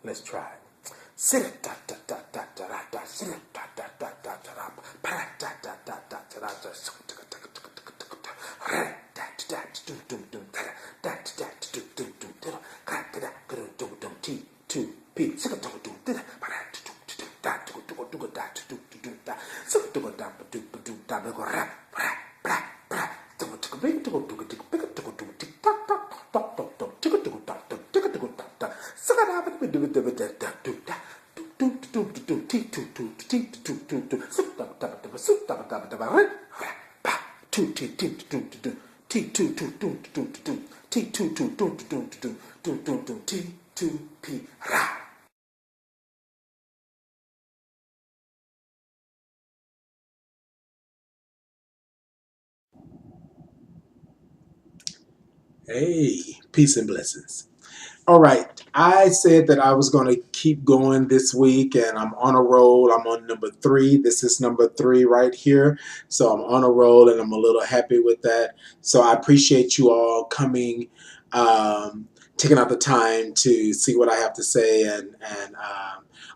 Let's try it. T2P. Hey, peace and blessings. All right. I said that I was going to keep going this week, and I'm on a roll. I'm on number 3. This is number 3 right here. So I'm on a roll, and I'm a little happy with that. So I appreciate you all coming, taking out the time to see what I have to say, and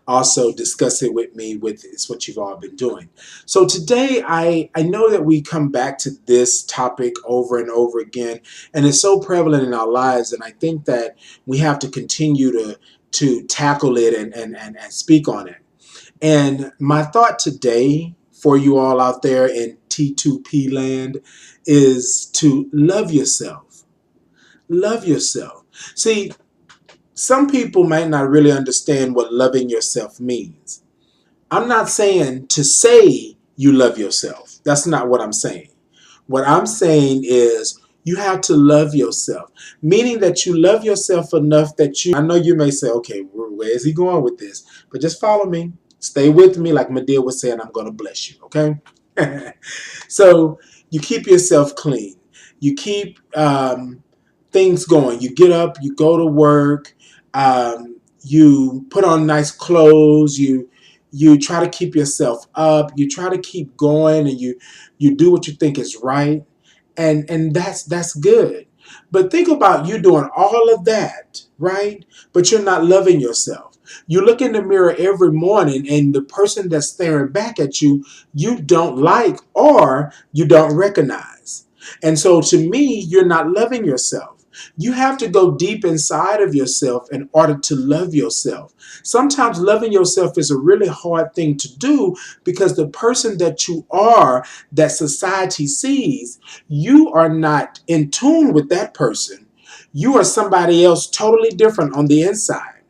also discuss it with me. It's what you've all been doing. So today, I know that we come back to this topic over and over again, and it's so prevalent in our lives, and I think that we have to continue to tackle it and speak on it. And my thought today for you all out there in T2P land is to love yourself. Love yourself. See, some people might not really understand what loving yourself means. I'm not saying to say you love yourself. That's not what I'm saying. What I'm saying is you have to love yourself, meaning that you love yourself enough that I know you may say, okay, where is he going with this? But just follow me. Stay with me. Like Medea was saying, I'm going to bless you, okay? So you keep yourself clean. You keep things going. You get up, you go to work, you put on nice clothes, you try to keep yourself up, you try to keep going, and you do what you think is right, and that's good. But think about you doing all of that, right? But you're not loving yourself. You look in the mirror every morning, and the person that's staring back at you, you don't like or you don't recognize. And so to me, you're not loving yourself. You have to go deep inside of yourself in order to love yourself. Sometimes loving yourself is a really hard thing to do because the person that you are, that society sees, you are not in tune with that person. You are somebody else totally different on the inside.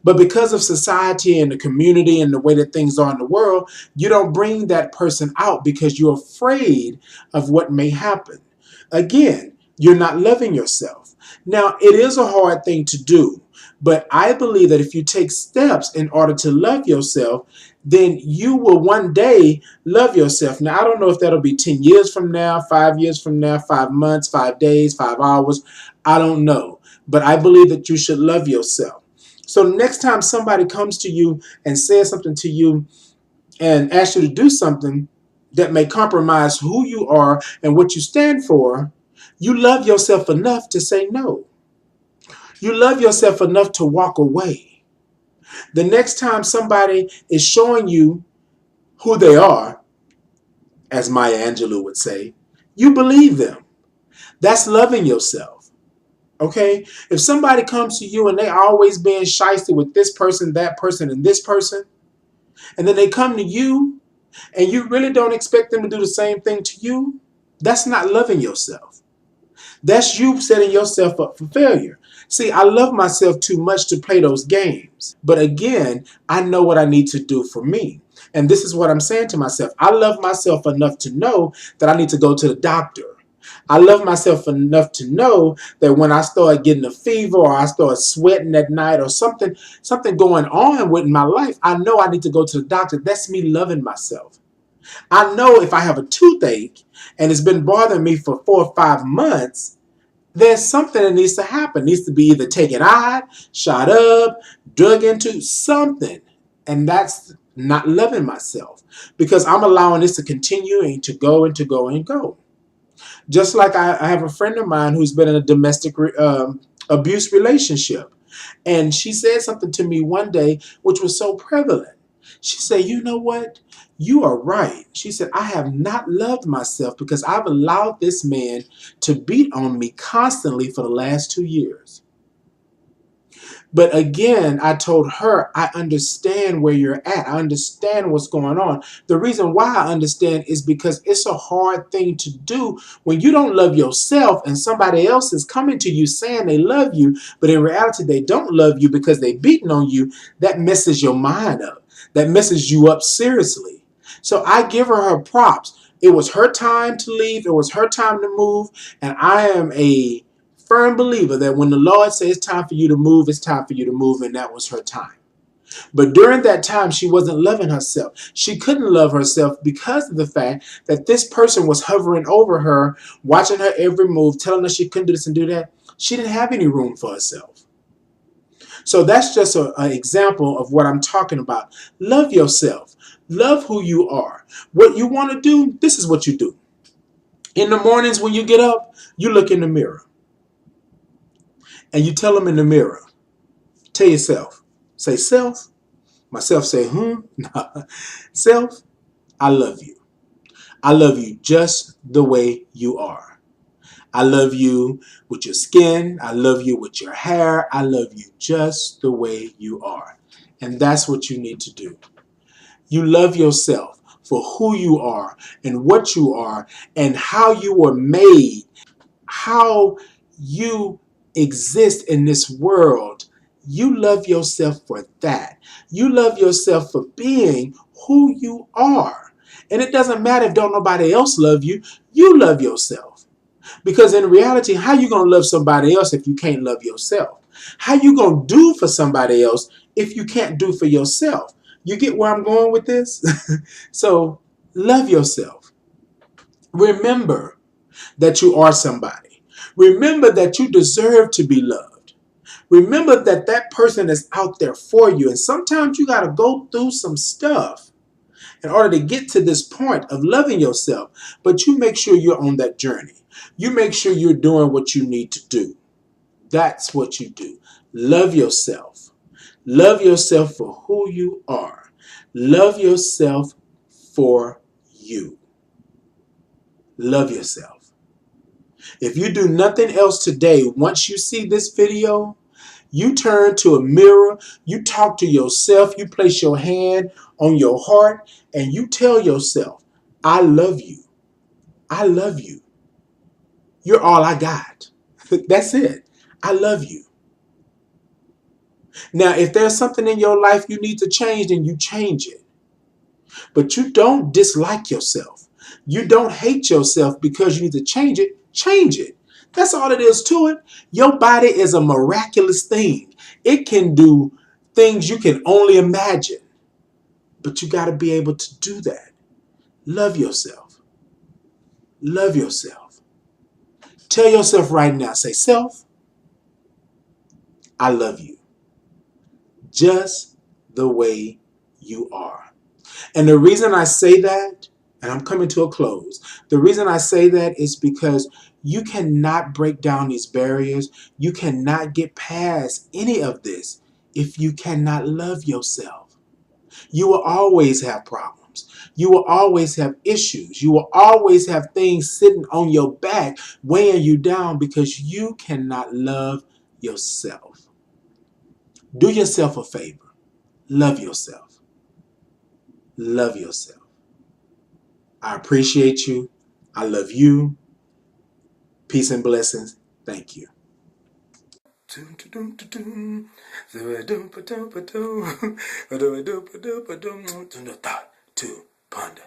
But because of society and the community and the way that things are in the world, you don't bring that person out because you're afraid of what may happen. Again, you're not loving yourself. Now, it is a hard thing to do, but I believe that if you take steps in order to love yourself, then you will one day love yourself. Now, I don't know if that'll be 10 years from now, 5 years from now, 5 months, 5 days, 5 hours. I don't know. But I believe that you should love yourself. So next time somebody comes to you and says something to you and asks you to do something that may compromise who you are and what you stand for, you love yourself enough to say no. You love yourself enough to walk away. The next time somebody is showing you who they are, as Maya Angelou would say, you believe them. That's loving yourself. Okay? If somebody comes to you and they always being shysty with this person, that person, and this person, and then they come to you and you really don't expect them to do the same thing to you, that's not loving yourself. That's you setting yourself up for failure. See, I love myself too much to play those games. But again, I know what I need to do for me. And this is what I'm saying to myself. I love myself enough to know that I need to go to the doctor. I love myself enough to know that when I start getting a fever or I start sweating at night or something going on with my life, I know I need to go to the doctor. That's me loving myself. I know if I have a toothache and it's been bothering me for 4 or 5 months, there's something that needs to happen. It needs to be either taken out, shot up, dug into, something. And that's not loving myself because I'm allowing this to continue and to go and to go and go. Just like I have a friend of mine who's been in a domestic abuse relationship. And she said something to me one day, which was so prevalent. She said, you know what? You are right. She said, I have not loved myself because I've allowed this man to beat on me constantly for the last 2 years. But again, I told her, I understand where you're at. I understand what's going on. The reason why I understand is because it's a hard thing to do when you don't love yourself and somebody else is coming to you saying they love you, but in reality, they don't love you because they're beating on you. That messes your mind up. That messes you up seriously. So I give her props. It was her time to leave. It was her time to move. And I am a firm believer that when the Lord says it's time for you to move, it's time for you to move, and that was her time. But during that time, she wasn't loving herself. She couldn't love herself because of the fact that this person was hovering over her, watching her every move, telling her she couldn't do this and do that. She didn't have any room for herself. So that's just an example of what I'm talking about. Love yourself. Love who you are. What you want to do, this is what you do. In the mornings when you get up, you look in the mirror. And you tell them in the mirror, tell yourself, say, self. Myself say, Nah. Self, I love you. I love you just the way you are. I love you with your skin. I love you with your hair. I love you just the way you are. And that's what you need to do. You love yourself for who you are and what you are and how you were made, how you exist in this world. You love yourself for that. You love yourself for being who you are. And it doesn't matter if don't nobody else love you. You love yourself. Because in reality, how you going to love somebody else if you can't love yourself? How you going to do for somebody else if you can't do for yourself? You get where I'm going with this? So love yourself. Remember that you are somebody. Remember that you deserve to be loved. Remember that that person is out there for you. And sometimes you got to go through some stuff in order to get to this point of loving yourself. But you make sure you're on that journey. You make sure you're doing what you need to do. That's what you do. Love yourself. Love yourself for who you are. Love yourself for you. Love yourself. If you do nothing else today, once you see this video, you turn to a mirror, you talk to yourself, you place your hand on your heart, and you tell yourself, I love you. I love you. You're all I got. That's it. I love you. Now, if there's something in your life you need to change, then you change it. But you don't dislike yourself. You don't hate yourself because you need to change it. Change it. That's all it is to it. Your body is a miraculous thing. It can do things you can only imagine. But you got to be able to do that. Love yourself. Love yourself. Tell yourself right now, say, self, I love you. Just the way you are. And the reason I say that, and I'm coming to a close, the reason I say that is because you cannot break down these barriers. You cannot get past any of this if you cannot love yourself. You will always have problems. You will always have issues. You will always have things sitting on your back, weighing you down because you cannot love yourself. Do yourself a favor. Love yourself. Love yourself. I appreciate you. I love you. Peace and blessings. Thank you. Thought to ponder.